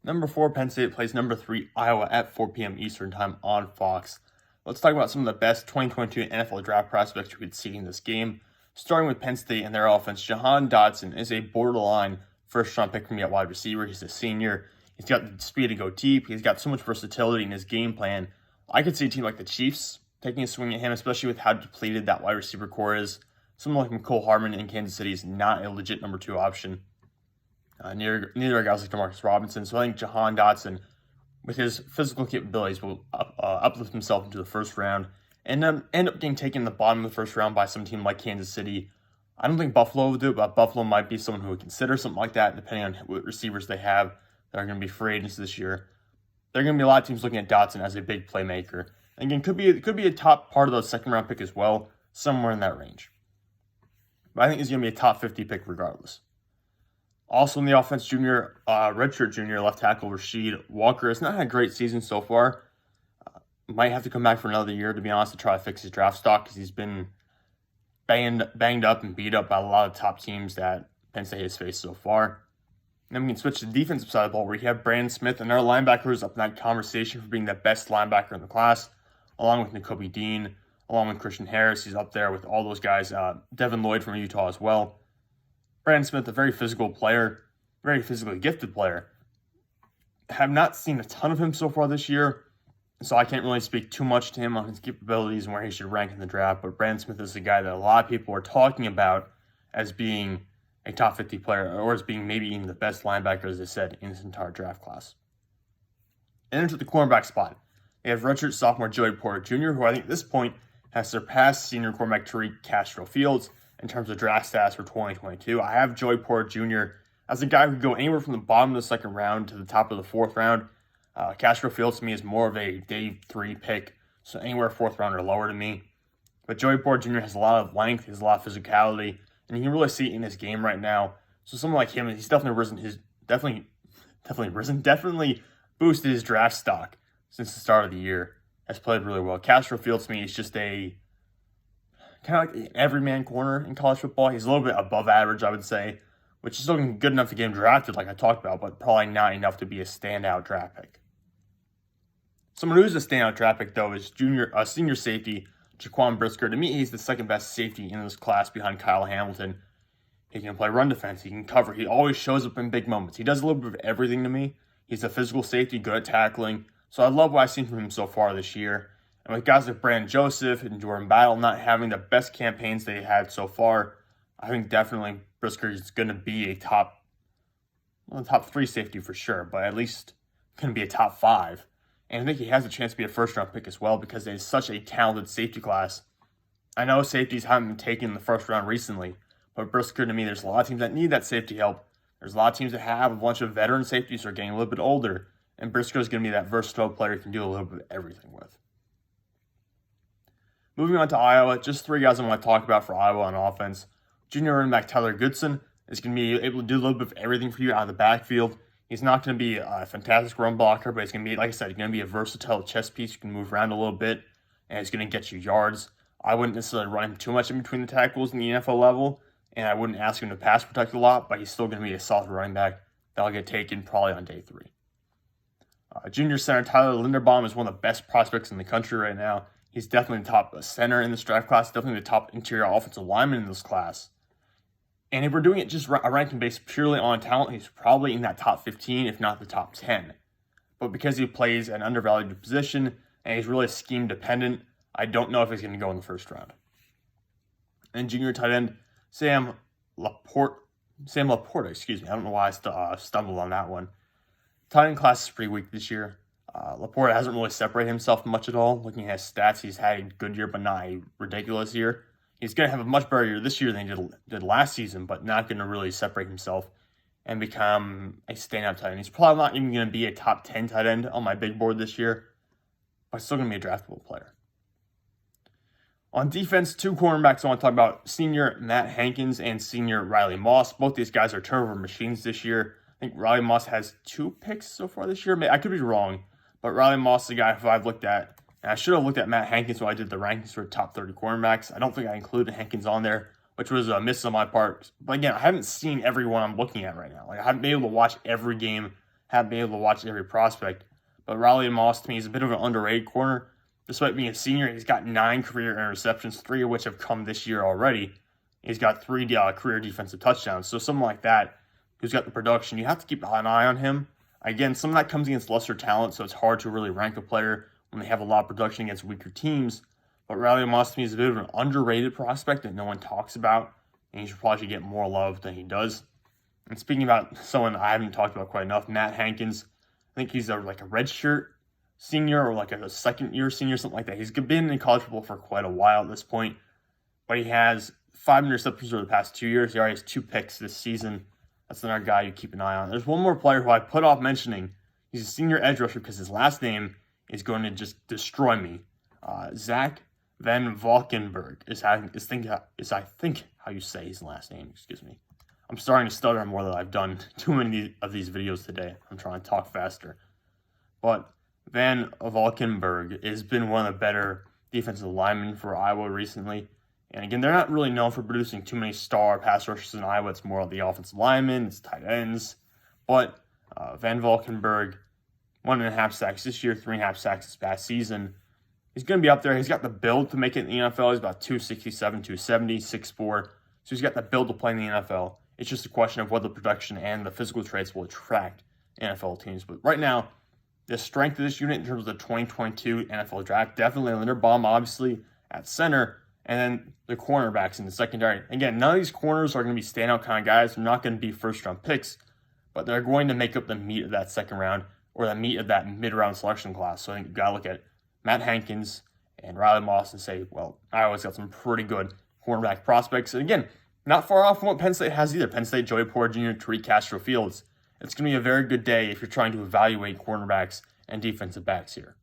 Number 4, Penn State plays number 3, Iowa at 4 p.m. Eastern Time on Fox. Let's talk about some of the best 2022 NFL draft prospects we could see in this game. Starting with Penn State and their offense, Jahan Dodson is a borderline first-round pick for me at wide receiver. He's a senior. He's got the speed to go deep. He's got so much versatility in his game plan. I could see a team like the Chiefs taking a swing at him, especially with how depleted that wide receiver core is. Someone like Mecole Hardman in Kansas City is not a legit number 2 option. Neither are guys like Demarcus Robinson. So I think Jahan Dodson, with his physical capabilities, will uplift himself into the first round and end up getting taken in the bottom of the first round by some team like Kansas City. I don't think Buffalo will do it, but Buffalo might be someone who would consider something like that, depending on what receivers they have that are going to be free agents this year. There are going to be a lot of teams looking at Dotson as a big playmaker. And again, could be a top part of the second-round pick as well, somewhere in that range. But I think he's going to be a top 50 pick regardless. Also in the offense, redshirt junior left tackle Rasheed Walker has not had a great season so far. Might have to come back for another year, to be honest, to try to fix his draft stock because he's been banged up and beat up by a lot of top teams that Penn State has faced so far. And then we can switch to the defensive side of the ball, where you have Brandon Smith and our linebackers up in that conversation for being the best linebacker in the class, along with Nakobe Dean, along with Christian Harris. He's up there with all those guys. Devin Lloyd from Utah as well. Brandon Smith, a very physical player, very physically gifted player. Have not seen a ton of him so far this year, so I can't really speak too much to him on his capabilities and where he should rank in the draft. But Brandon Smith is a guy that a lot of people are talking about as being a top 50 player, or as being maybe even the best linebacker, as I said, in this entire draft class. And into the cornerback spot, they have redshirt sophomore Joey Porter Jr., who I think at this point has surpassed senior cornerback Tariq Castro-Fields in terms of draft stats for 2022. I have Joey Porter Jr. as a guy who could go anywhere from the bottom of the second round to the top of the fourth round. Castro-Fields to me is more of a day 3 pick, so anywhere fourth round or lower to me. But Joey Porter Jr. has a lot of length, he has a lot of physicality, and you can really see it in his game right now. So someone like him, he's definitely boosted his draft stock since the start of the year. Has played really well. Castro-Fields to me is just a kind of like an everyman corner in college football. He's a little bit above average, I would say, which is still good enough to get him drafted, like I talked about, but probably not enough to be a standout draft pick. Someone who's a standout draft pick, though, is senior safety Jaquan Brisker. To me, he's the second best safety in this class behind Kyle Hamilton. He can play run defense. He can cover. He always shows up in big moments. He does a little bit of everything to me. He's a physical safety, good at tackling. So I love what I've seen from him so far this year. And with guys like Brandon Joseph and Jordan Battle not having the best campaigns they had so far, I think definitely Brisker is going to be a top 3 safety for sure, but at least going to be a top 5. And I think he has a chance to be a first-round pick as well because it is such a talented safety class. I know safeties haven't been taken in the first round recently, but Brisker, to me, there's a lot of teams that need that safety help. There's a lot of teams that have a bunch of veteran safeties who are getting a little bit older, and Brisker is going to be that versatile player you can do a little bit of everything with. Moving on to Iowa, just 3 guys I want to talk about for Iowa on offense. Junior running back Tyler Goodson is going to be able to do a little bit of everything for you out of the backfield. He's not going to be a fantastic run blocker, but he's going to be, like I said, he's going to be a versatile chess piece. You can move around a little bit, and it's going to get you yards. I wouldn't necessarily run him too much in between the tackles in the NFL level, and I wouldn't ask him to pass protect a lot, but he's still going to be a solid running back that'll get taken probably on day 3. Junior center Tyler Linderbaum is one of the best prospects in the country right now. He's definitely the top center in this draft class, definitely the top interior offensive lineman in this class. And if we're doing it just a ranking based purely on talent, he's probably in that top 15, if not the top 10. But because he plays an undervalued position and he's really scheme dependent, I don't know if he's going to go in the first round. And junior tight end Sam LaPorta, I don't know why I stumbled on that one. Tight end class is pretty weak this year. LaPorta hasn't really separated himself much at all. Looking at his stats, he's had a good year, but not a ridiculous year. He's going to have a much better year this year than he did last season, but not going to really separate himself and become a standout tight end. He's probably not even going to be a top 10 tight end on my big board this year, but still going to be a draftable player. On defense, 2 cornerbacks I want to talk about, senior Matt Hankins and senior Raleigh Moss. Both these guys are turnover machines this year. I think Raleigh Moss has 2 picks so far this year. I could be wrong, but Raleigh Moss is the guy who I've looked at. And I should have looked at Matt Hankins when I did the rankings for top 30 cornerbacks. I don't think I included Hankins on there, which was a miss on my part. But again, I haven't seen everyone I'm looking at right now. I haven't been able to watch every game, haven't been able to watch every prospect. But Raleigh Moss, to me, is a bit of an underrated corner. Despite being a senior, he's got 9 career interceptions, 3 of which have come this year already. He's got 3 career defensive touchdowns. So someone like that, who's got the production, you have to keep an eye on him. Again, some of that comes against lesser talent, so it's hard to really rank a player when they have a lot of production against weaker teams. But Raleigh Moss, to me, is a bit of an underrated prospect that no one talks about, and he should probably get more love than he does. And speaking about someone I haven't talked about quite enough, Matt Hankins, I think he's like a redshirt senior or like a second-year senior, something like that. He's been in college football for quite a while at this point, but he has 5 interceptions over the past 2 years. He already has 2 picks this season. That's another guy you keep an eye on. There's one more player who I put off mentioning. He's a senior edge rusher because his last name is going to just destroy me. Zach Vanvalkenburg is I think how you say his last name. Excuse me. I'm starting to stutter more than I've done too many of these videos today. I'm trying to talk faster. But Vanvalkenburg has been one of the better defensive linemen for Iowa recently. And again, they're not really known for producing too many star pass rushers in Iowa. It's more of the offensive linemen, it's tight ends. But Vanvalkenburg, 1.5 sacks this year, 3.5 sacks this past season. He's going to be up there. He's got the build to make it in the NFL. He's about 267, 270, 6'4". So he's got the build to play in the NFL. It's just a question of whether the production and the physical traits will attract NFL teams. But right now, the strength of this unit in terms of the 2022 NFL draft, definitely Linderbaum, obviously, at center, and then the cornerbacks in the secondary. Again, none of these corners are going to be standout kind of guys. They're not going to be first-round picks, but they're going to make up the meat of that second round or the meat of that mid-round selection class. So I think you've got to look at Matt Hankins and Raleigh Moss and say, well, Iowa's got some pretty good cornerback prospects. And again, not far off from what Penn State has either. Penn State, Joey Porter Jr., Tariq, Castro-Fields. It's going to be a very good day if you're trying to evaluate cornerbacks and defensive backs here.